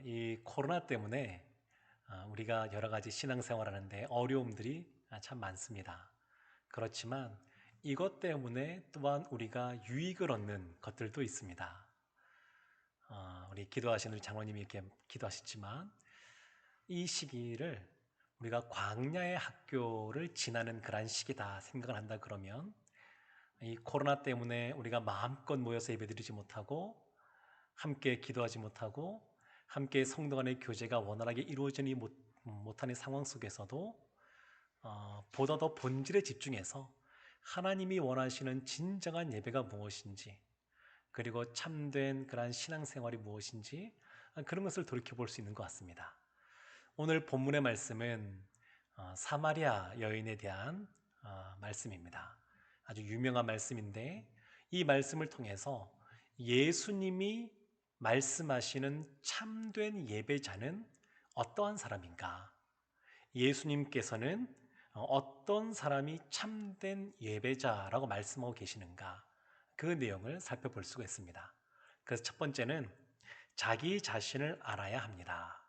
이 코로나 때문에 우리가 여러 가지 신앙생활 하는데 어려움들이 참 많습니다. 그렇지만 이것 때문에 또한 우리가 유익을 얻는 것들도 있습니다. 우리 기도하신 우리 장로님이 이렇게 기도하셨지만 이 시기를 우리가 광야의 학교를 지나는 그러한 시기다 생각을 한다 그러면 이 코로나 때문에 우리가 마음껏 모여서 예배드리지 못하고 함께 기도하지 못하고 함께 성도 간의 교제가 원활하게 이루어지지 못하는 상황 속에서도 보다 더 본질에 집중해서 하나님이 원하시는 진정한 예배가 무엇인지, 그리고 참된 그러한 신앙생활이 무엇인지 그런 것을 돌이켜볼 수 있는 것 같습니다. 오늘 본문의 말씀은 사마리아 여인에 대한 말씀입니다. 아주 유명한 말씀인데 이 말씀을 통해서 예수님이 말씀하시는 참된 예배자는 어떠한 사람인가? 예수님께서는 어떤 사람이 참된 예배자라고 말씀하고 계시는가? 그 내용을 살펴볼 수가 있습니다. 그래서 첫 번째는 자기 자신을 알아야 합니다.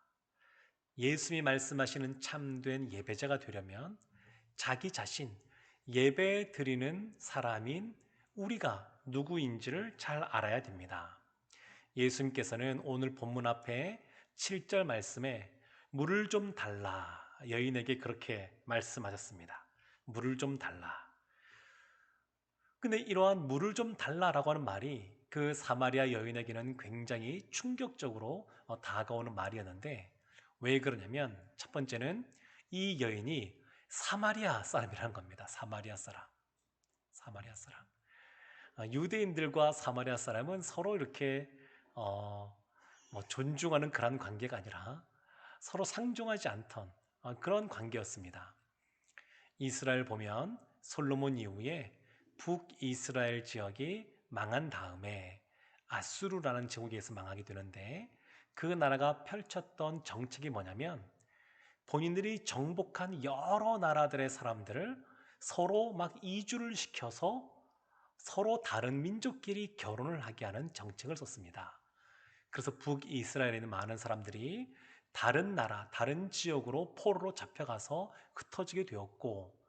예수님이 말씀하시는 참된 예배자가 되려면 자기 자신, 예배 드리는 사람인 우리가 누구인지를 잘 알아야 됩니다. 예수님께서는 오늘 본문 앞에 7절 말씀에 물을 좀 달라 여인에게 그렇게 말씀하셨습니다. 물을 좀 달라. 근데 이러한 물을 좀 달라라고 하는 말이 그 사마리아 여인에게는 굉장히 충격적으로 다가오는 말이었는데 왜 그러냐면 첫 번째는 이 여인이 사마리아 사람이라는 겁니다. 사마리아 사람. 사마리아 사람. 유대인들과 사마리아 사람은 서로 이렇게 존중하는 그런 관계가 아니라 서로 상종하지 않던 그런 관계였습니다. 이스라엘 보면 솔로몬 이후에 북이스라엘 지역이 망한 다음에 아수르라는 제국에서 망하게 되는데 그 나라가 펼쳤던 정책이 뭐냐면 본인들이 정복한 여러 나라들의 사람들을 서로 막 이주를 시켜서 서로 다른 민족끼리 결혼을 하게 하는 정책을 썼습니다. 그래서 북이스라엘에 있는 많은 사람들이 다른 나라, 다른 지역으로 포로로 잡혀가서 흩어지게 되었고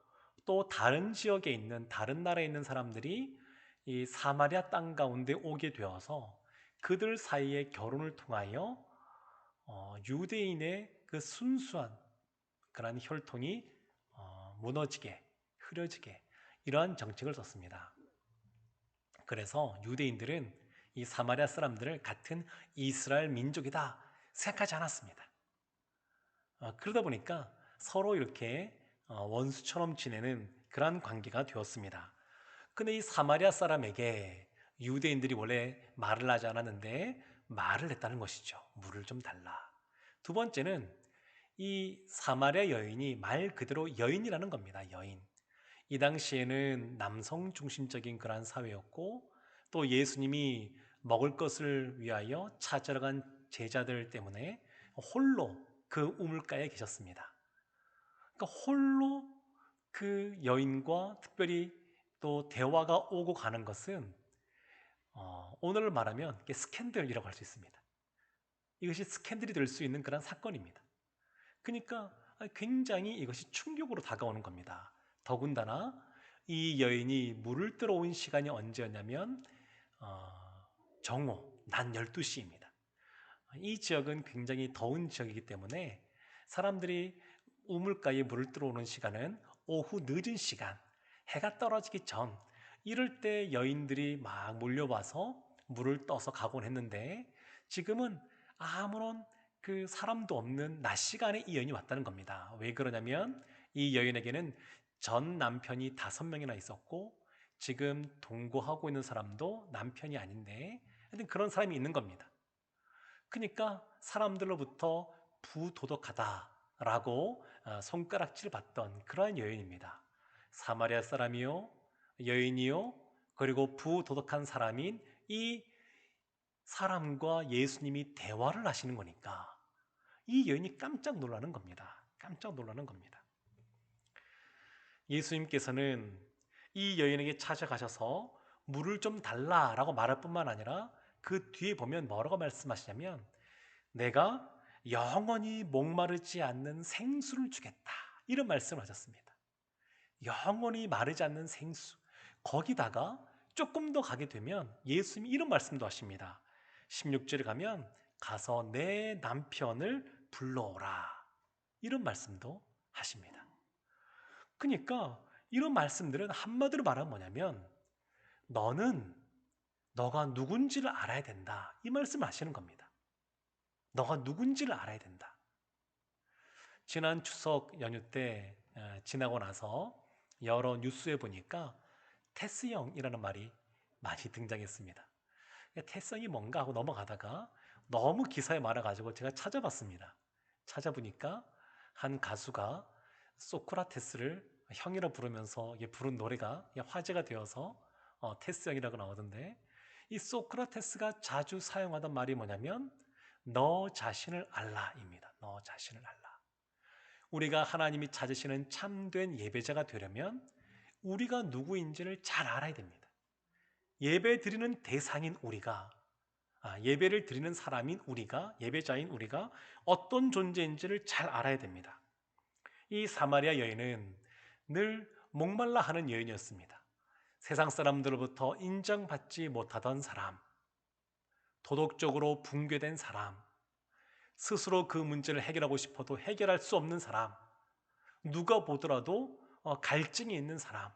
또 다른 지역에 있는 다른 나라에 있는 사람들이 이 사마리아 땅 가운데 오게 되어서 그들 사이의 결혼을 통하여 유대인의 그 순수한 그러한 혈통이 무너지게 흐려지게 이러한 정책을 썼습니다. 그래서 유대인들은 이 사마리아 사람들을 같은 이스라엘 민족이다 생각하지 않았습니다. 그러다 보니까 서로 이렇게 원수처럼 지내는 그러한 관계가 되었습니다. 근데 이 사마리아 사람에게 유대인들이 원래 말을 하지 않았는데 말을 했다는 것이죠. 물을 좀 달라. 두 번째는 이 사마리아 여인이 말 그대로 여인이라는 겁니다. 여인. 이 당시에는 남성 중심적인 그러한 사회였고 또 예수님이 먹을 것을 위하여 찾으러 간 제자들 때문에 홀로 그 우물가에 계셨습니다. 그러니까 홀로 그 여인과 특별히 또 대화가 오고 가는 것은 오늘 말하면 스캔들이라고 할 수 있습니다. 이것이 스캔들이 될 수 있는 그런 사건입니다. 그러니까 굉장히 이것이 충격으로 다가오는 겁니다. 더군다나 이 여인이 물을 들어온 시간이 언제였냐면 정오, 낮 12시입니다. 이 지역은 굉장히 더운 지역이기 때문에 사람들이 우물가에 물을 들어오는 시간은 오후 늦은 시간, 해가 떨어지기 전 이럴 때 여인들이 막 몰려와서 물을 떠서 가곤 했는데 지금은 아무런 그 사람도 없는 낮 시간에 이 여인이 왔다는 겁니다. 왜 그러냐면 이 여인에게는 전 남편이 5명이나 있었고 지금 동거하고 있는 사람도 남편이 아닌데 하여튼 그런 사람이 있는 겁니다. 그러니까 사람들로부터 부도덕하다라고 손가락질 받던 그러한 여인입니다. 사마리아 사람이요, 여인이요, 그리고 부도덕한 사람인 이 사람과 예수님이 대화를 하시는 거니까 이 여인이 깜짝 놀라는 겁니다. 깜짝 놀라는 겁니다. 예수님께서는 이 여인에게 찾아가셔서 물을 좀 달라라고 말할 뿐만 아니라 그 뒤에 보면 뭐라고 말씀하시냐면 내가 영원히 목마르지 않는 생수를 주겠다. 이런 말씀을 하셨습니다. 영원히 마르지 않는 생수. 거기다가 조금 더 가게 되면 예수님이 이런 말씀도 하십니다. 16절에 가면 가서 내 남편을 불러오라. 이런 말씀도 하십니다. 그러니까 이런 말씀들은 한마디로 말하면 뭐냐면 너는 너가 누군지를 알아야 된다. 이 말씀을 하시는 겁니다. 너가 누군지를 알아야 된다. 지난 추석 연휴 때 지나고 나서 여러 뉴스에 보니까 테스형이라는 말이 많이 등장했습니다. 테스형이 뭔가 하고 넘어가다가 너무 기사에 많아가지고 제가 찾아봤습니다. 찾아보니까 한 가수가 소크라테스를 형이라 부르면서 부른 노래가 화제가 되어서 테스형이라고 나오던데, 이 소크라테스가 자주 사용하던 말이 뭐냐면 너 자신을 알라입니다. 너 자신을 알라. 우리가 하나님이 찾으시는 참된 예배자가 되려면 우리가 누구인지를 잘 알아야 됩니다. 예배 드리는 대상인 우리가, 예배를 드리는 사람인 우리가, 예배자인 우리가 어떤 존재인지를 잘 알아야 됩니다. 이 사마리아 여인은 늘 목말라 하는 여인이었습니다. 세상 사람들로부터 인정받지 못하던 사람, 도덕적으로 붕괴된 사람, 스스로 그 문제를 해결하고 싶어도 해결할 수 없는 사람, 누가 보더라도 갈증이 있는 사람,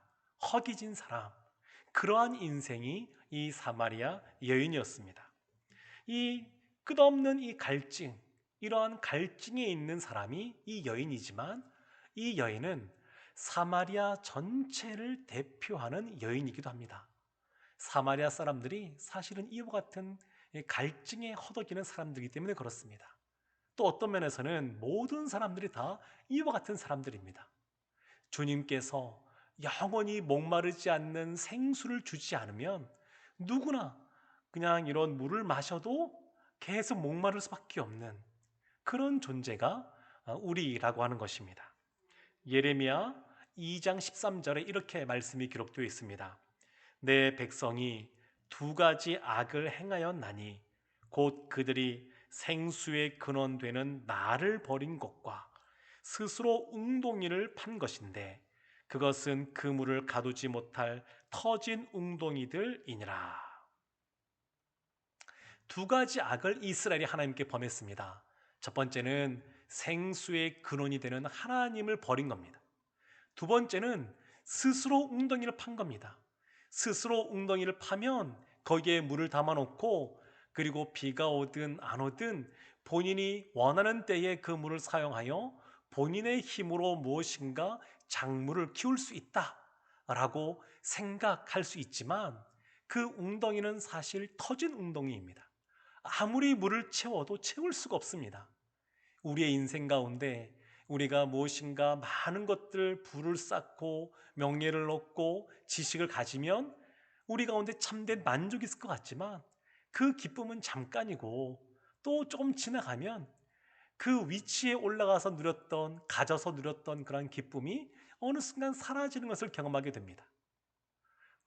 허기진 사람, 그러한 인생이 이 사마리아 여인이었습니다. 이 끝없는 이 갈증, 이러한 갈증에 있는 사람이 이 여인이지만 이 여인은 사마리아 전체를 대표하는 여인이기도 합니다. 사마리아 사람들이 사실은 이와 같은 갈증에 허덕이는 사람들이기 때문에 그렇습니다. 또 어떤 면에서는 모든 사람들이 다 이와 같은 사람들입니다. 주님께서 영원히 목마르지 않는 생수를 주지 않으면 누구나 그냥 이런 물을 마셔도 계속 목마를 수밖에 없는 그런 존재가 우리라고 하는 것입니다. 예레미야 2장 13절에 이렇게 말씀이 기록되어 있습니다. 내 백성이 두 가지 악을 행하였나니 곧 그들이 생수의 근원되는 나를 버린 것과 스스로 웅덩이를 판 것인데 그것은 그물을 가두지 못할 터진 웅덩이들이니라. 두 가지 악을 이스라엘이 하나님께 범했습니다. 첫 번째는 생수의 근원이 되는 하나님을 버린 겁니다. 두 번째는 스스로 웅덩이를 판 겁니다. 스스로 웅덩이를 파면 거기에 물을 담아놓고 그리고 비가 오든 안 오든 본인이 원하는 때에 그 물을 사용하여 본인의 힘으로 무엇인가 작물을 키울 수 있다라고 생각할 수 있지만 그 웅덩이는 사실 터진 웅덩이입니다. 아무리 물을 채워도 채울 수가 없습니다. 우리의 인생 가운데 우리가 무엇인가 많은 것들 부를 쌓고 명예를 얻고 지식을 가지면 우리 가운데 참된 만족이 있을 것 같지만 그 기쁨은 잠깐이고 또 조금 지나가면 그 위치에 올라가서 누렸던, 가져서 누렸던 그런 기쁨이 어느 순간 사라지는 것을 경험하게 됩니다.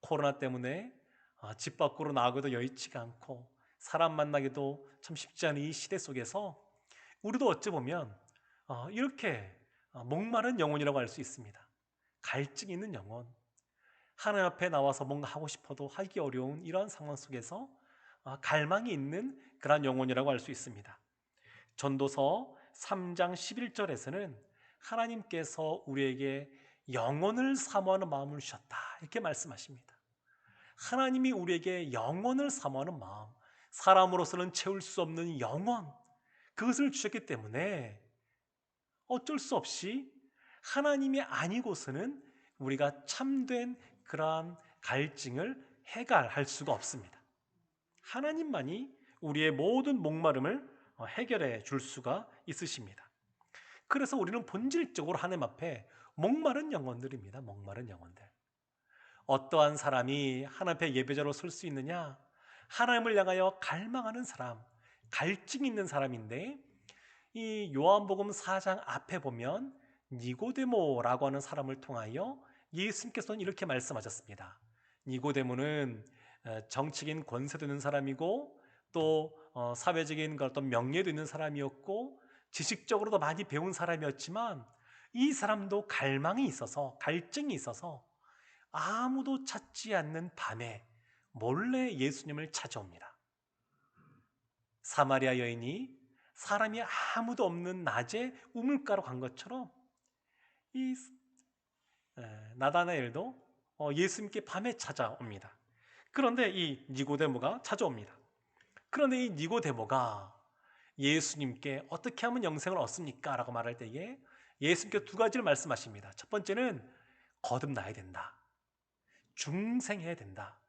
코로나 때문에 집 밖으로 나가기도 여의치가 않고 사람 만나기도 참 쉽지 않은 이 시대 속에서 우리도 어찌 보면 이렇게 목마른 영혼이라고 할 수 있습니다. 갈증이 있는 영혼, 하나님 앞에 나와서 뭔가 하고 싶어도 하기 어려운 이러한 상황 속에서 갈망이 있는 그런 영혼이라고 할 수 있습니다. 전도서 3장 11절에서는 하나님께서 우리에게 영혼을 사모하는 마음을 주셨다 이렇게 말씀하십니다. 하나님이 우리에게 영혼을 사모하는 마음, 사람으로서는 채울 수 없는 영혼, 그것을 주셨기 때문에 어쩔 수 없이 하나님이 아니고서는 우리가 참된 그러한 갈증을 해결할 수가 없습니다. 하나님만이 우리의 모든 목마름을 해결해 줄 수가 있으십니다. 그래서 우리는 본질적으로 하나님 앞에 목마른 영혼들입니다. 목마른 영혼들. 어떠한 사람이 하나님 앞에 예배자로 설 수 있느냐? 하나님을 향하여 갈망하는 사람, 갈증 있는 사람인데 이 요한복음 4장 앞에 보면 니고데모라고 하는 사람을 통하여 예수님께서는 이렇게 말씀하셨습니다. 니고데모는 정치적인 권세도 있는 사람이고 또 사회적인 어떤 명예도 있는 사람이었고 지식적으로도 많이 배운 사람이었지만 이 사람도 갈망이 있어서, 갈증이 있어서 아무도 찾지 않는 밤에 몰래 예수님을 찾아옵니다. 사마리아 여인이 사람이 아무도 없는 낮에 우물가로 간 것처럼 이 나다나엘도 예수님께 밤에 찾아옵니다. 그런데 이 니고데모가 찾아옵니다. 그런데 이 니고데모가 예수님께 어떻게 하면 영생을 얻습니까? 라고 말할 때에 예수님께 두 가지를 말씀하십니다. 첫 번째는 거듭나야 된다. 중생해야 된다.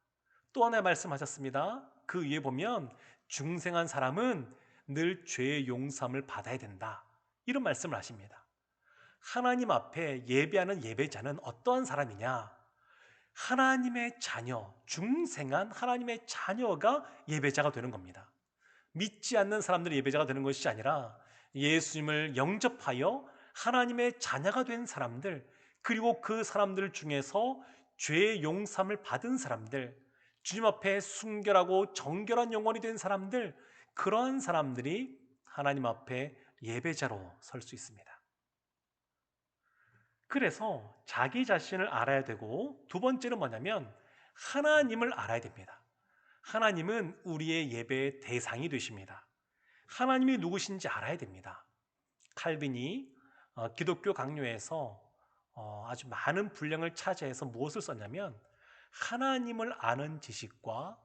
또 하나 말씀하셨습니다. 그 위에 보면 중생한 사람은 늘 죄의 용서함을 받아야 된다. 이런 말씀을 하십니다. 하나님 앞에 예배하는 예배자는 어떠한 사람이냐? 하나님의 자녀, 중생한 하나님의 자녀가 예배자가 되는 겁니다. 믿지 않는 사람들이 예배자가 되는 것이 아니라 예수님을 영접하여 하나님의 자녀가 된 사람들, 그리고 그 사람들 중에서 죄의 용서함을 받은 사람들, 주님 앞에 순결하고 정결한 영혼이 된 사람들, 그러한 사람들이 하나님 앞에 예배자로 설 수 있습니다. 그래서 자기 자신을 알아야 되고, 두 번째는 뭐냐면 하나님을 알아야 됩니다. 하나님은 우리의 예배의 대상이 되십니다. 하나님이 누구신지 알아야 됩니다. 칼빈이 기독교 강요에서 아주 많은 분량을 차지해서 무엇을 썼냐면 하나님을 아는 지식과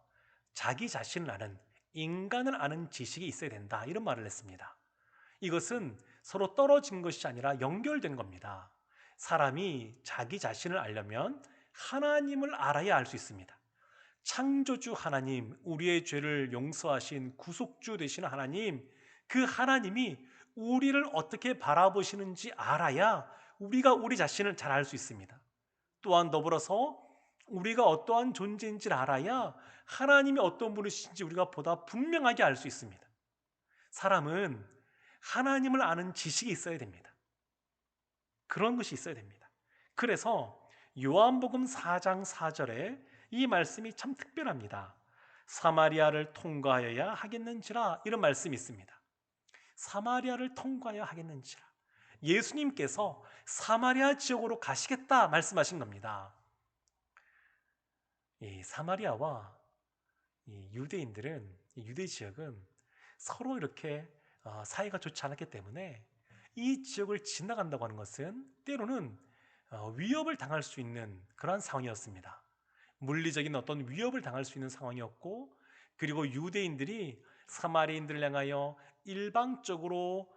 자기 자신을 아는, 인간을 아는 지식이 있어야 된다, 이런 말을 했습니다. 이것은 서로 떨어진 것이 아니라 연결된 겁니다. 사람이 자기 자신을 알려면 하나님을 알아야 알 수 있습니다. 창조주 하나님, 우리의 죄를 용서하신 구속주 되시는 하나님, 그 하나님이 우리를 어떻게 바라보시는지 알아야 우리가 우리 자신을 잘 알 수 있습니다. 또한 더불어서 우리가 어떠한 존재인지를 알아야 하나님이 어떤 분이신지 우리가 보다 분명하게 알 수 있습니다. 사람은 하나님을 아는 지식이 있어야 됩니다. 그런 것이 있어야 됩니다. 그래서 요한복음 4장 4절에 이 말씀이 참 특별합니다. 사마리아를 통과하여야 하겠는지라, 이런 말씀이 있습니다. 사마리아를 통과해야 하겠는지라. 예수님께서 사마리아 지역으로 가시겠다 말씀하신 겁니다. 이 사마리아와 이 유대인들은, 이 유대 지역은 서로 이렇게 사이가 좋지 않았기 때문에 이 지역을 지나간다고 하는 것은 때로는 위협을 당할 수 있는 그러한 상황이었습니다. 물리적인 어떤 위협을 당할 수 있는 상황이었고, 그리고 유대인들이 사마리아인들을 향하여 일방적으로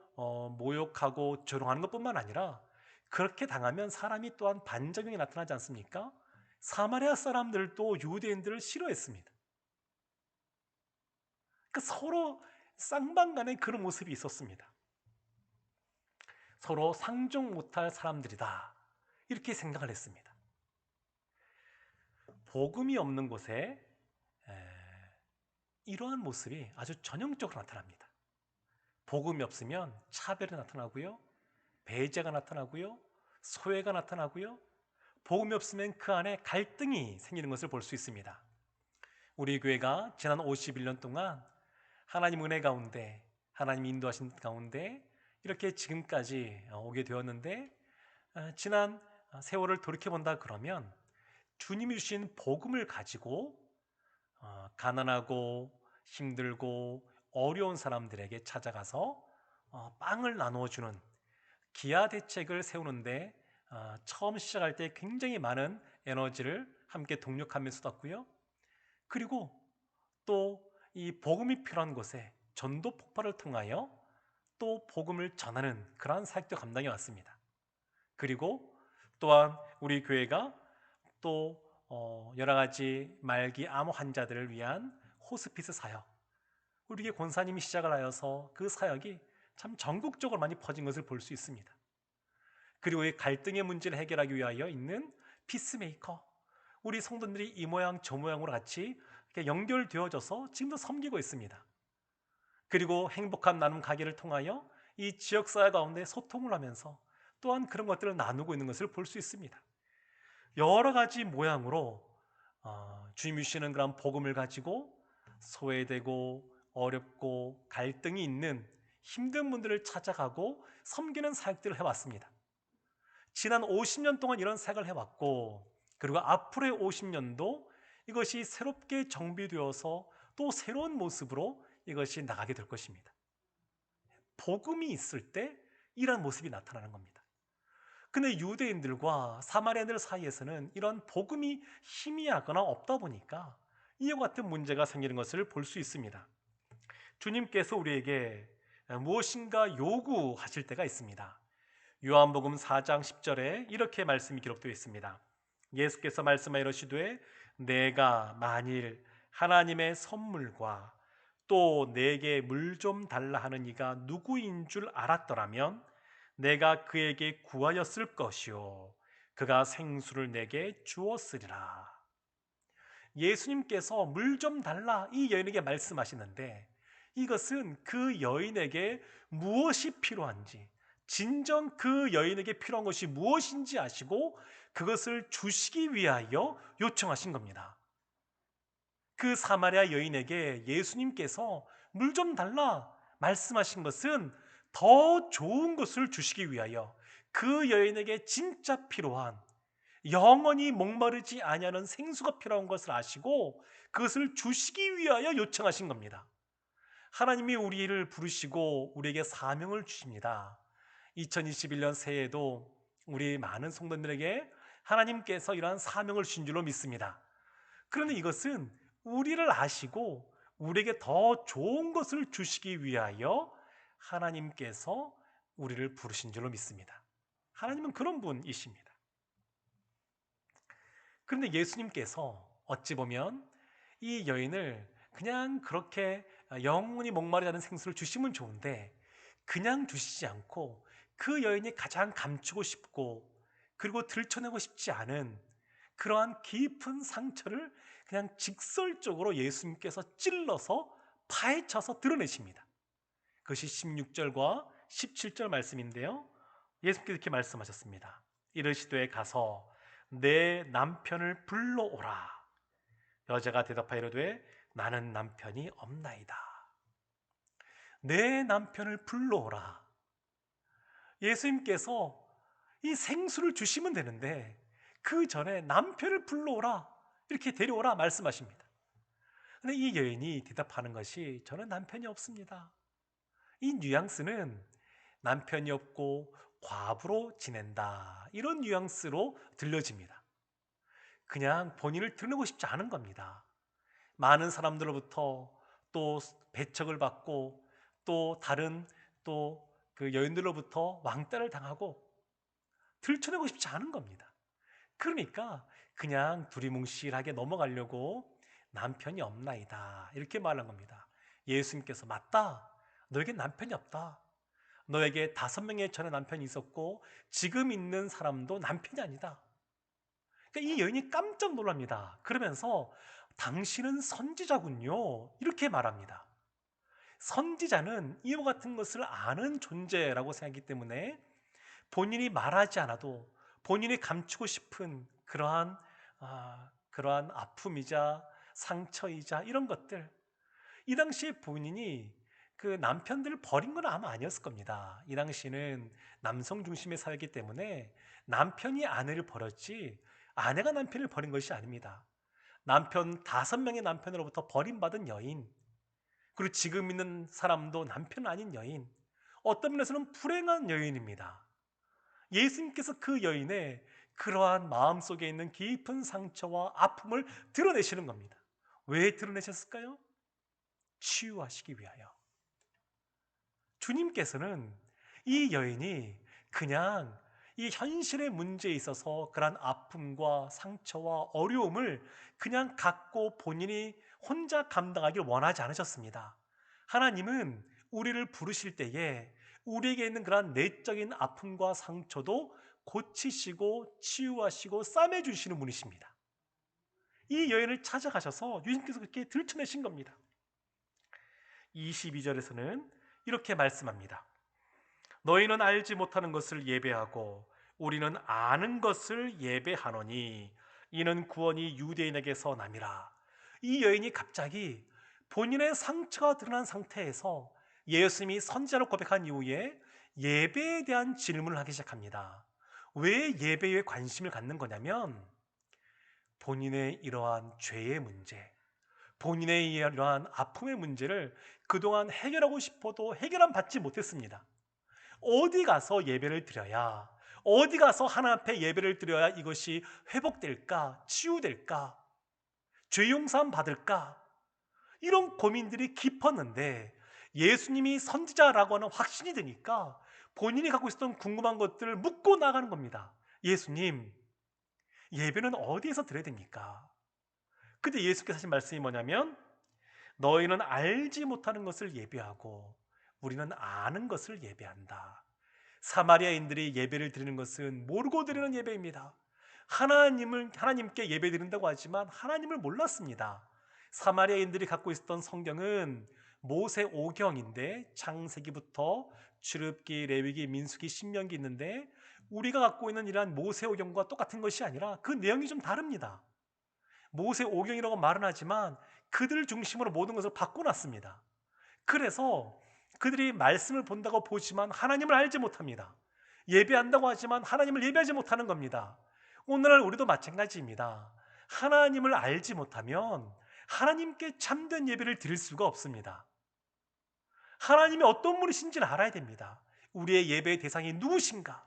모욕하고 조롱하는 것뿐만 아니라 그렇게 당하면 사람이 또한 반작용이 나타나지 않습니까? 사마리아 사람들도 유대인들을 싫어했습니다. 그러니까 서로 쌍방간에 그런 모습이 있었습니다. 서로 상종 못할 사람들이다, 이렇게 생각을 했습니다. 복음이 없는 곳에 이러한 모습이 아주 전형적으로 나타납니다. 복음이 없으면 차별이 나타나고요, 배제가 나타나고요, 소외가 나타나고요, 복음이 없으면 그 안에 갈등이 생기는 것을 볼 수 있습니다. 우리 교회가 지난 51년 동안 하나님 은혜 가운데, 하나님 인도하신 가운데 이렇게 지금까지 오게 되었는데, 지난 세월을 돌이켜본다 그러면 주님이 주신 복음을 가지고 가난하고 힘들고 어려운 사람들에게 찾아가서 빵을 나누어주는 기아 대책을 세우는데 처음 시작할 때 굉장히 많은 에너지를 함께 동력하면서 쏟았고요. 그리고 또 이 복음이 필요한 곳에 전도 폭발을 통하여 또 복음을 전하는 그러한 사역도 감당해 왔습니다. 그리고 또한 우리 교회가 또 여러 가지 말기 암 환자들을 위한 호스피스 사역, 우리 교회 권사님이 시작을 하여서 그 사역이 참 전국적으로 많이 퍼진 것을 볼 수 있습니다. 그리고 이 갈등의 문제를 해결하기 위하여 있는 피스메이커, 우리 성도들이 이 모양 저 모양으로 같이 이렇게 연결되어져서 지금도 섬기고 있습니다. 그리고 행복한 나눔 가게를 통하여 이 지역사회 가운데 소통을 하면서 또한 그런 것들을 나누고 있는 것을 볼 수 있습니다. 여러 가지 모양으로 주님이 주시는 그런 복음을 가지고 소외되고 어렵고 갈등이 있는 힘든 분들을 찾아가고 섬기는 사역들을 해왔습니다. 지난 50년 동안 이런 사역을 해왔고, 그리고 앞으로의 50년도 이것이 새롭게 정비되어서 또 새로운 모습으로 이것이 나가게 될 것입니다. 복음이 있을 때 이런 모습이 나타나는 겁니다. 근데 유대인들과 사마리아인들 사이에서는 이런 복음이 희미하거나 없다 보니까 이와 같은 문제가 생기는 것을 볼 수 있습니다. 주님께서 우리에게 무엇인가 요구하실 때가 있습니다. 요한복음 4장 10절에 이렇게 말씀이 기록되어 있습니다. 예수께서 말씀하여 이르시되 내가 만일 하나님의 선물과 또 내게 물 좀 달라 하는 이가 누구인 줄 알았더라면 내가 그에게 구하였을 것이요 그가 생수를 내게 주었으리라. 예수님께서 물 좀 달라 이 여인에게 말씀하시는데 이것은 그 여인에게 무엇이 필요한지, 진정 그 여인에게 필요한 것이 무엇인지 아시고 그것을 주시기 위하여 요청하신 겁니다. 그 사마리아 여인에게 예수님께서 물 좀 달라 말씀하신 것은 더 좋은 것을 주시기 위하여, 그 여인에게 진짜 필요한, 영원히 목마르지 아니하는 생수가 필요한 것을 아시고 그것을 주시기 위하여 요청하신 겁니다. 하나님이 우리를 부르시고 우리에게 사명을 주십니다. 2021년 새해에도 우리 많은 성도들에게 하나님께서 이러한 사명을 주신 줄로 믿습니다. 그런데 이것은 우리를 아시고 우리에게 더 좋은 것을 주시기 위하여 하나님께서 우리를 부르신 줄로 믿습니다. 하나님은 그런 분이십니다. 그런데 예수님께서 어찌 보면 이 여인을 그냥 그렇게 영원히 목마르지 않은 생수를 주시면 좋은데 그냥 주시지 않고 그 여인이 가장 감추고 싶고 그리고 들춰내고 싶지 않은 그러한 깊은 상처를 그냥 직설적으로 예수님께서 찔러서 파헤쳐서 드러내십니다. 그것이 16절과 17절 말씀인데요. 예수님께서 이렇게 말씀하셨습니다. 이르시되 가서 내 남편을 불러오라. 여자가 대답하여 이르되 나는 남편이 없나이다. 내 남편을 불러오라. 예수님께서 이 생수를 주시면 되는데 그 전에 남편을 불러오라, 이렇게 데려오라 말씀하십니다. 근데 이 여인이 대답하는 것이 저는 남편이 없습니다. 이 뉘앙스는 남편이 없고 과부로 지낸다, 이런 뉘앙스로 들려집니다. 그냥 본인을 드러내고 싶지 않은 겁니다. 많은 사람들로부터 또 배척을 받고 또 다른 또 그 여인들로부터 왕따를 당하고 들춰내고 싶지 않은 겁니다. 그러니까 그냥 두리뭉실하게 넘어가려고 남편이 없나이다 이렇게 말한 겁니다. 예수님께서 맞다, 너에게 남편이 없다. 너에게 5명의 전에 남편이 있었고 지금 있는 사람도 남편이 아니다. 그러니까 이 여인이 깜짝 놀랍니다. 그러면서 당신은 선지자군요, 이렇게 말합니다. 선지자는 이와 같은 것을 아는 존재라고 생각하기 때문에 본인이 말하지 않아도 본인이 감추고 싶은 그러한 아픔이자 상처이자 이런 것들, 이 당시에 본인이 그 남편들을 버린 건 아마 아니었을 겁니다. 이 당시는 남성 중심의 사회이기 때문에 남편이 아내를 버렸지 아내가 남편을 버린 것이 아닙니다. 남편 5명의 남편으로부터 버림받은 여인, 그리고 지금 있는 사람도 남편 아닌 여인, 어떤 면에서는 불행한 여인입니다. 예수님께서 그 여인의 그러한 마음속에 있는 깊은 상처와 아픔을 드러내시는 겁니다. 왜 드러내셨을까요? 치유하시기 위하여. 주님께서는 이 여인이 그냥 이 현실의 문제에 있어서 그러한 아픔과 상처와 어려움을 그냥 갖고 본인이 혼자 감당하기를 원하지 않으셨습니다. 하나님은 우리를 부르실 때에 우리에게 있는 그러한 내적인 아픔과 상처도 고치시고 치유하시고 싸매주시는 분이십니다. 이 여인을 찾아가셔서 주님께서 그렇게 들춰내신 겁니다. 22절에서는 이렇게 말씀합니다. 너희는 알지 못하는 것을 예배하고 우리는 아는 것을 예배하노니 이는 구원이 유대인에게서 남이라. 이 여인이 갑자기 본인의 상처가 드러난 상태에서 예수님이 선지자로 고백한 이후에 예배에 대한 질문을 하기 시작합니다. 왜 예배에 관심을 갖는 거냐면 본인의 이러한 죄의 문제, 본인의 이러한 아픔의 문제를 그동안 해결하고 싶어도 해결은 받지 못했습니다. 어디 가서 예배를 드려야, 어디 가서 하나님 앞에 예배를 드려야 이것이 회복될까, 치유될까, 죄 용서함 받을까, 이런 고민들이 깊었는데 예수님이 선지자라고 하는 확신이 되니까 본인이 갖고 있었던 궁금한 것들을 묻고 나가는 겁니다. 예수님, 예배는 어디에서 드려야 됩니까? 근데 예수께서 하신 말씀이 뭐냐면 너희는 알지 못하는 것을 예배하고 우리는 아는 것을 예배한다. 사마리아인들이 예배를 드리는 것은 모르고 드리는 예배입니다. 하나님께 예배 드린다고 하지만 하나님을 몰랐습니다. 사마리아인들이 갖고 있었던 성경은 모세 오경인데 창세기부터 출애굽기, 레위기, 민수기, 신명기 있는데 우리가 갖고 있는 이러한 모세 오경과 똑같은 것이 아니라 그 내용이 좀 다릅니다. 모세 오경이라고 말은 하지만 그들 중심으로 모든 것을 바꿔놨습니다. 그래서 그들이 말씀을 본다고 보지만 하나님을 알지 못합니다. 예배한다고 하지만 하나님을 예배하지 못하는 겁니다. 오늘날 우리도 마찬가지입니다. 하나님을 알지 못하면 하나님께 참된 예배를 드릴 수가 없습니다. 하나님이 어떤 분이신지를 알아야 됩니다. 우리의 예배의 대상이 누구신가?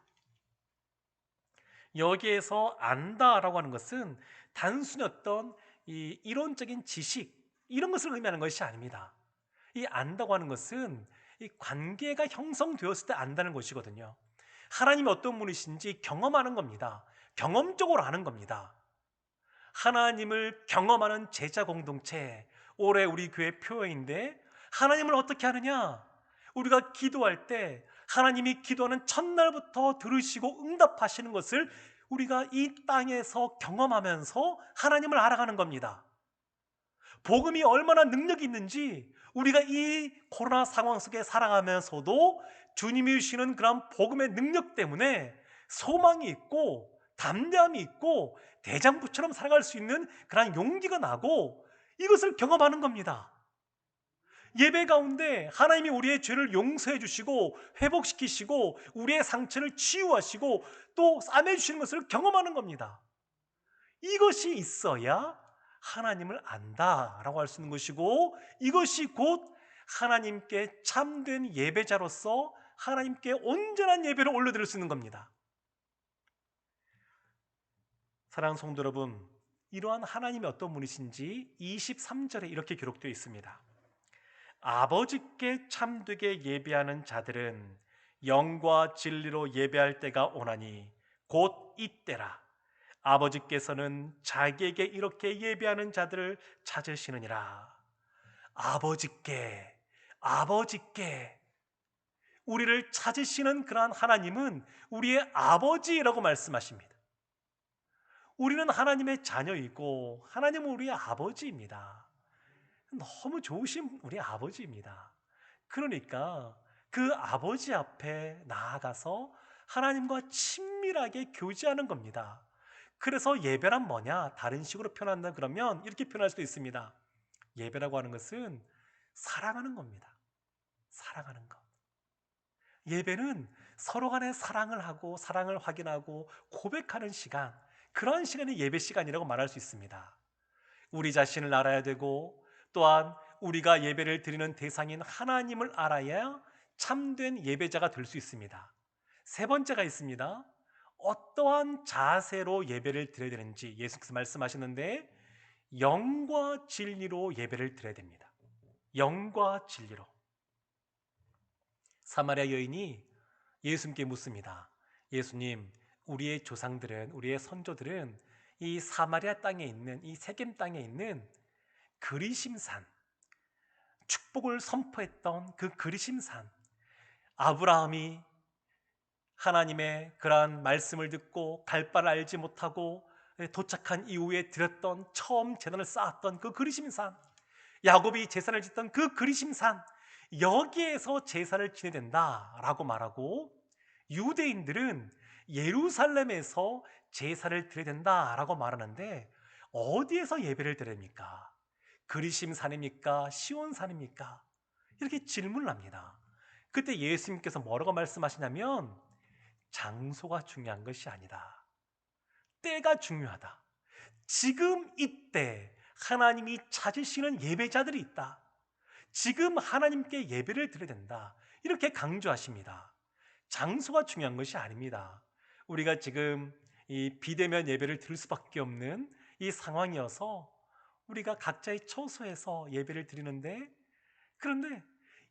여기에서 안다라고 하는 것은 단순히 어떤 이 이론적인 지식 이런 것을 의미하는 것이 아닙니다. 이 안다고 하는 것은 이 관계가 형성되었을 때 안다는 것이거든요. 하나님이 어떤 분이신지 경험하는 겁니다. 경험적으로 아는 겁니다. 하나님을 경험하는 제자 공동체, 올해 우리 교회 표어인데 하나님을 어떻게 하느냐? 우리가 기도할 때 하나님이 기도하는 첫날부터 들으시고 응답하시는 것을 우리가 이 땅에서 경험하면서 하나님을 알아가는 겁니다. 복음이 얼마나 능력이 있는지 우리가 이 코로나 상황 속에 살아가면서도 주님이 주시는 그런 복음의 능력 때문에 소망이 있고 담대함이 있고 대장부처럼 살아갈 수 있는 그런 용기가 나고 이것을 경험하는 겁니다. 예배 가운데 하나님이 우리의 죄를 용서해 주시고 회복시키시고 우리의 상처를 치유하시고 또 싸매 주시는 것을 경험하는 겁니다. 이것이 있어야 하나님을 안다라고 할 수 있는 것이고 이것이 곧 하나님께 참된 예배자로서 하나님께 온전한 예배를 올려드릴 수 있는 겁니다. 사랑하는 성도 여러분, 이러한 하나님이 어떤 분이신지 23절에 이렇게 기록되어 있습니다. 아버지께 참되게 예배하는 자들은 영과 진리로 예배할 때가 오나니 곧 이때라. 아버지께서는 자기에게 이렇게 예배하는 자들을 찾으시느니라. 아버지께 우리를 찾으시는 그러한 하나님은 우리의 아버지라고 말씀하십니다. 우리는 하나님의 자녀이고 하나님은 우리의 아버지입니다. 너무 좋으신 우리 아버지입니다. 그러니까 그 아버지 앞에 나아가서 하나님과 친밀하게 교제하는 겁니다. 그래서 예배란 뭐냐? 다른 식으로 표현한다 그러면 이렇게 표현할 수도 있습니다. 예배라고 하는 것은 사랑하는 겁니다. 사랑하는 것. 예배는 서로 간에 사랑을 하고 사랑을 확인하고 고백하는 시간, 그런 시간이 예배 시간이라고 말할 수 있습니다. 우리 자신을 알아야 되고 또한 우리가 예배를 드리는 대상인 하나님을 알아야 참된 예배자가 될 수 있습니다. 세 번째가 있습니다. 어떠한 자세로 예배를 드려야 되는지 예수께서 말씀하시는데 영과 진리로 예배를 드려야 됩니다. 영과 진리로. 사마리아 여인이 예수님께 묻습니다. 예수님, 우리의 조상들은, 우리의 선조들은 이 사마리아 땅에 있는, 이 세겜 땅에 있는 그리심산, 축복을 선포했던 그 그리심산, 아브라함이 하나님의 그러한 말씀을 듣고 갈 바를 알지 못하고 도착한 이후에 드렸던 처음 제단을 쌓았던 그 그리심산, 야곱이 제사를 짓던 그 그리심산, 여기에서 제사를 지내야 된다라고 말하고 유대인들은 예루살렘에서 제사를 드려야 된다라고 말하는데 어디에서 예배를 드립니까? 그리심산입니까? 시온산입니까? 이렇게 질문을 합니다. 그때 예수님께서 뭐라고 말씀하시냐면 장소가 중요한 것이 아니다. 때가 중요하다. 지금 이때 하나님이 찾으시는 예배자들이 있다. 지금 하나님께 예배를 드려야 된다. 이렇게 강조하십니다. 장소가 중요한 것이 아닙니다. 우리가 지금 이 비대면 예배를 드릴 수밖에 없는 이 상황이어서 우리가 각자의 처소에서 예배를 드리는데, 그런데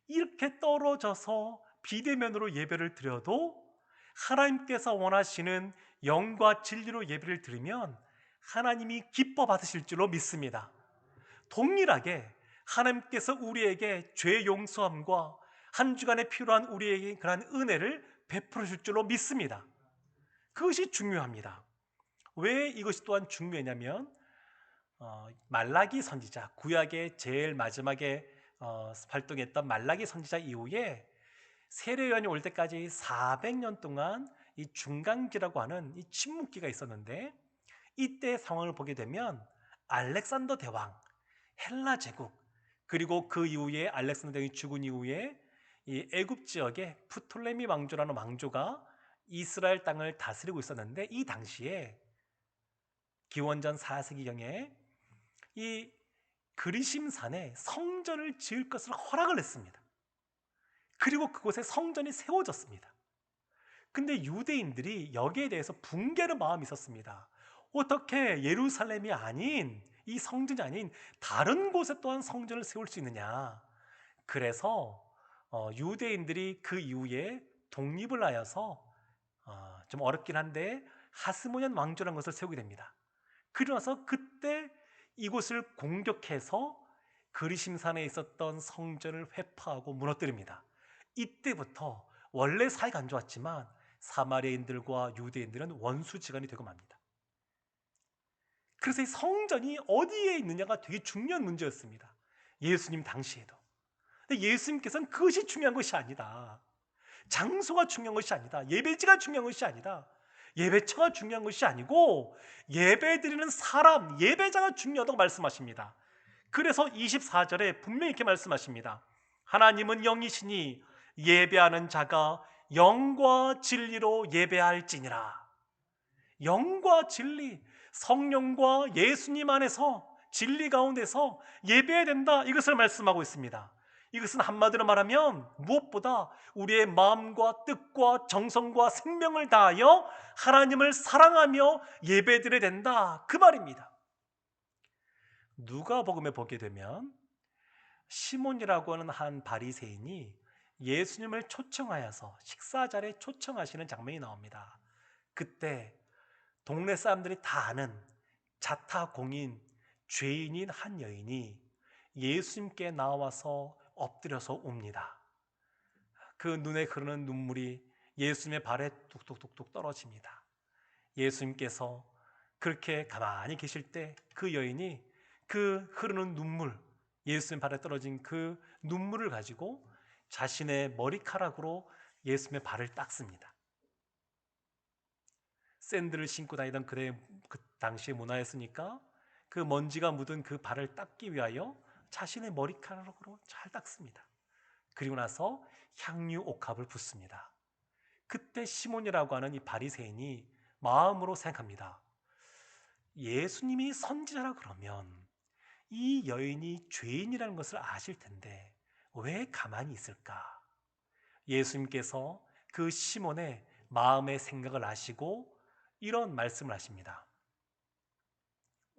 이렇게 떨어져서 비대면으로 예배를 드려도 하나님께서 원하시는 영과 진리로 예배를 드리면 하나님이 기뻐 받으실 줄로 믿습니다. 동일하게 하나님께서 우리에게 죄 용서함과 한 주간에 필요한 우리에게 그러한 은혜를 베풀어 줄 줄로 믿습니다. 그것이 중요합니다. 왜 이것이 또한 중요하냐면 말라기 선지자, 구약의 제일 마지막에 활동했던 말라기 선지자 이후에 세례요한이 올 때까지 400년 동안 이 중간기라고 하는 이 침묵기가 있었는데, 이때 상황을 보게 되면 알렉산더 대왕, 헬라 제국, 그리고 그 이후에 알렉산더 대왕이 죽은 이후에 이 애굽 지역에 프톨레미 왕조라는 왕조가 이스라엘 땅을 다스리고 있었는데, 이 당시에 기원전 4세기경에 이 그리심산에 성전을 지을 것을 허락을 했습니다. 그리고 그곳에 성전이 세워졌습니다. 근데 유대인들이 여기에 대해서 붕괴하는 마음이 있었습니다. 어떻게 예루살렘이 아닌, 이 성전이 아닌 다른 곳에 또한 성전을 세울 수 있느냐. 그래서 유대인들이 그 이후에 독립을 하여서 좀 어렵긴 한데 하스모니안 왕조라는 것을 세우게 됩니다. 그러나서 그때 이곳을 공격해서 그리심산에 있었던 성전을 회파하고 무너뜨립니다. 이때부터 원래 사이가 안 좋았지만 사마리아인들과 유대인들은 원수지간이 되고 맙니다. 그래서 이 성전이 어디에 있느냐가 되게 중요한 문제였습니다. 예수님 당시에도. 근데 예수님께서는 그것이 중요한 것이 아니다. 장소가 중요한 것이 아니다. 예배지가 중요한 것이 아니다. 예배처가 중요한 것이 아니고 예배드리는 사람, 예배자가 중요하다고 말씀하십니다. 그래서 24절에 분명히 이렇게 말씀하십니다. 하나님은 영이시니 예배하는 자가 영과 진리로 예배할지니라. 영과 진리, 성령과 예수님 안에서 진리 가운데서 예배해야 된다, 이것을 말씀하고 있습니다. 이것은 한마디로 말하면 무엇보다 우리의 마음과 뜻과 정성과 생명을 다하여 하나님을 사랑하며 예배드려야 된다, 그 말입니다. 누가복음에 보게 되면 시몬이라고 하는 한 바리새인이 예수님을 초청하여서 식사 자리에 초청하시는 장면이 나옵니다. 그때 동네 사람들이 다 아는 자타공인 죄인인 한 여인이 예수님께 나와서 엎드려서 옵니다. 그 눈에 흐르는 눈물이 예수님의 발에 뚝뚝뚝뚝 떨어집니다. 예수님께서 그렇게 가만히 계실 때 그 여인이 그 흐르는 눈물, 예수님 발에 떨어진 그 눈물을 가지고 자신의 머리카락으로 예수님의 발을 닦습니다. 샌들을 신고 다니던 그 당시의 문화였으니까 그 먼지가 묻은 그 발을 닦기 위하여 자신의 머리카락으로 잘 닦습니다. 그리고 나서 향유 옥합을 붓습니다. 그때 시몬이라고 하는 이 바리새인이 마음으로 생각합니다. 예수님이 선지자라 그러면 이 여인이 죄인이라는 것을 아실 텐데 왜 가만히 있을까? 예수님께서 그 시몬의 마음의 생각을 아시고 이런 말씀을 하십니다.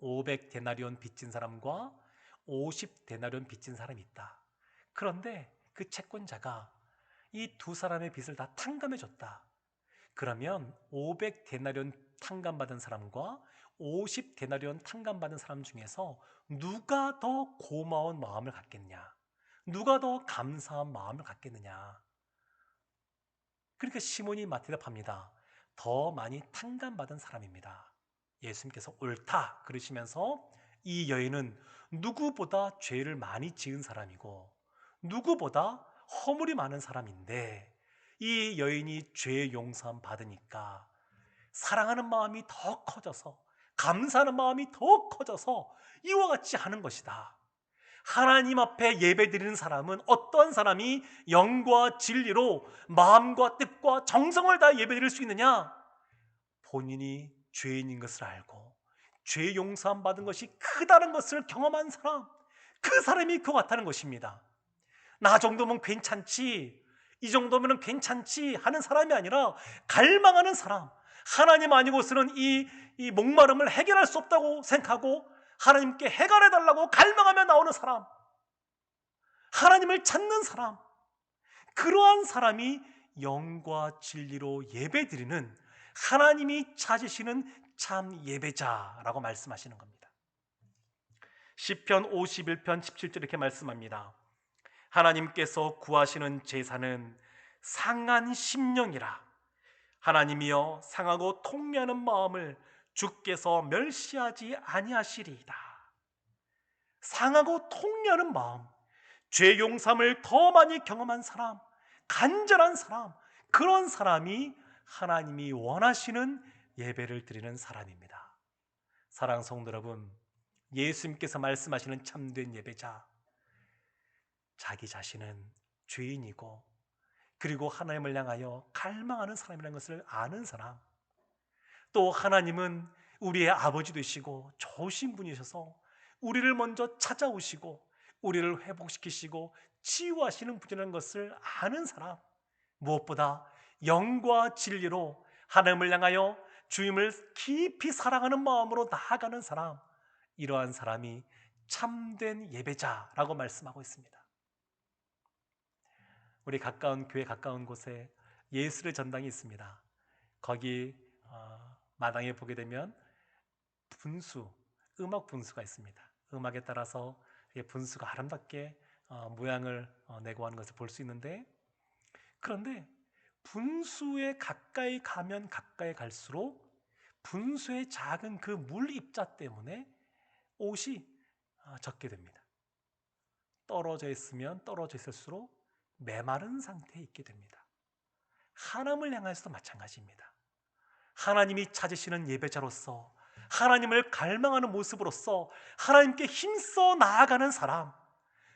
500데나리온 빚진 사람과 50데나리온 빚진 사람이 있다. 그런데 그 채권자가 이 두 사람의 빚을 다 탕감해 줬다. 그러면 500데나리온 탕감받은 사람과 50데나리온 탕감받은 사람 중에서 누가 더 고마운 마음을 갖겠냐? 누가 더 감사한 마음을 갖겠느냐? 그러니까 시몬이 대답합니다. 더 많이 탕감받은 사람입니다. 예수님께서 옳다 그러시면서 이 여인은 누구보다 죄를 많이 지은 사람이고 누구보다 허물이 많은 사람인데 이 여인이 죄 용서함 받으니까 사랑하는 마음이 더 커져서, 감사하는 마음이 더 커져서 이와 같이 하는 것이다. 하나님 앞에 예배드리는 사람은 어떠한 사람이 영과 진리로 마음과 뜻과 정성을 다해 예배드릴 수 있느냐? 본인이 죄인인 것을 알고 죄 용서함 받은 것이 크다는 것을 경험한 사람, 그 사람이 그와 같다는 것입니다. 나 정도면 괜찮지, 이 정도면 괜찮지 하는 사람이 아니라 갈망하는 사람, 하나님 아니고서는 이 목마름을 해결할 수 없다고 생각하고 하나님께 해결해 달라고 갈망하며 나오는 사람, 하나님을 찾는 사람, 그러한 사람이 영과 진리로 예배드리는 하나님이 찾으시는 참 예배자라고 말씀하시는 겁니다. 시편 51편 17절 이렇게 말씀합니다. 하나님께서 구하시는 제사는 상한 심령이라. 하나님이여 상하고 통례하는 마음을 주께서 멸시하지 아니하시리이다. 상하고 통례하는 마음, 죄 용서함을 더 많이 경험한 사람, 간절한 사람, 그런 사람이 하나님이 원하시는 예배를 드리는 사람입니다. 사랑하는 성도 여러분, 예수님께서 말씀하시는 참된 예배자, 자기 자신은 죄인이고 그리고 하나님을 향하여 갈망하는 사람이라는 것을 아는 사람, 또 하나님은 우리의 아버지 되시고 좋으신 분이셔서 우리를 먼저 찾아오시고 우리를 회복시키시고 치유하시는 분이라는 것을 아는 사람, 무엇보다 영과 진리로 하나님을 향하여 주님을 깊이 사랑하는 마음으로 나아가는 사람, 이러한 사람이 참된 예배자라고 말씀하고 있습니다. 우리 가까운 교회 가까운 곳에 예술의 전당이 있습니다. 거기 마당에 보게 되면 음악 분수가 있습니다. 음악에 따라서 분수가 아름답게 모양을 내고 하는 것을 볼 수 있는데, 그런데 분수에 가까이 가면 가까이 갈수록 분수의 작은 그 물 입자 때문에 옷이 젖게 됩니다. 떨어져 있으면 떨어져 있을수록 메마른 상태에 있게 됩니다. 하나님을 향해서도 마찬가지입니다. 하나님이 찾으시는 예배자로서 하나님을 갈망하는 모습으로서 하나님께 힘써 나아가는 사람,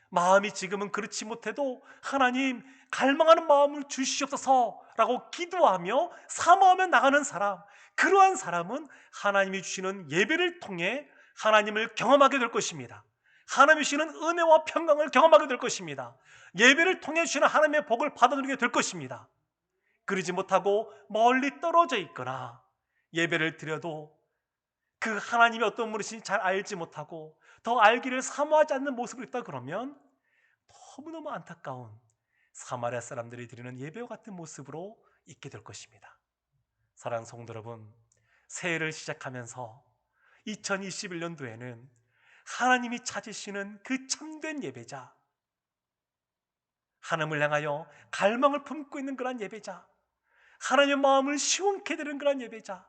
마음이 지금은 그렇지 못해도 하나님 갈망하는 마음을 주시옵소서라고 기도하며 사모하며 나가는 사람, 그러한 사람은 하나님이 주시는 예배를 통해 하나님을 경험하게 될 것입니다. 하나님이 주시는 은혜와 평강을 경험하게 될 것입니다. 예배를 통해 주시는 하나님의 복을 받아들이게 될 것입니다. 그러지 못하고 멀리 떨어져 있거나 예배를 드려도 그 하나님이 어떤 분이신지 잘 알지 못하고 더 알기를 사모하지 않는 모습을 있다 그러면 너무너무 안타까운 사마리아 사람들이 드리는 예배와 같은 모습으로 있게 될 것입니다. 사랑하는 성도 여러분, 새해를 시작하면서 2021년도에는 하나님이 찾으시는 그 참된 예배자, 하나님을 향하여 갈망을 품고 있는 그런 예배자, 하나님의 마음을 시원케 되는 그런 예배자,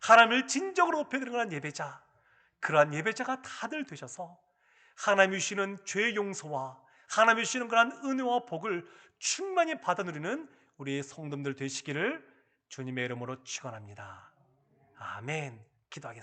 하나님을 진정으로 높여드리는 그런 예배자, 그러한 예배자가 다들 되셔서 하나님이 주시는 죄 용서와 하나님이 주시는 그런 은혜와 복을 충만히 받아 누리는 우리 성도들 되시기를 주님의 이름으로 축원합니다. 아멘. 기도하겠습니다.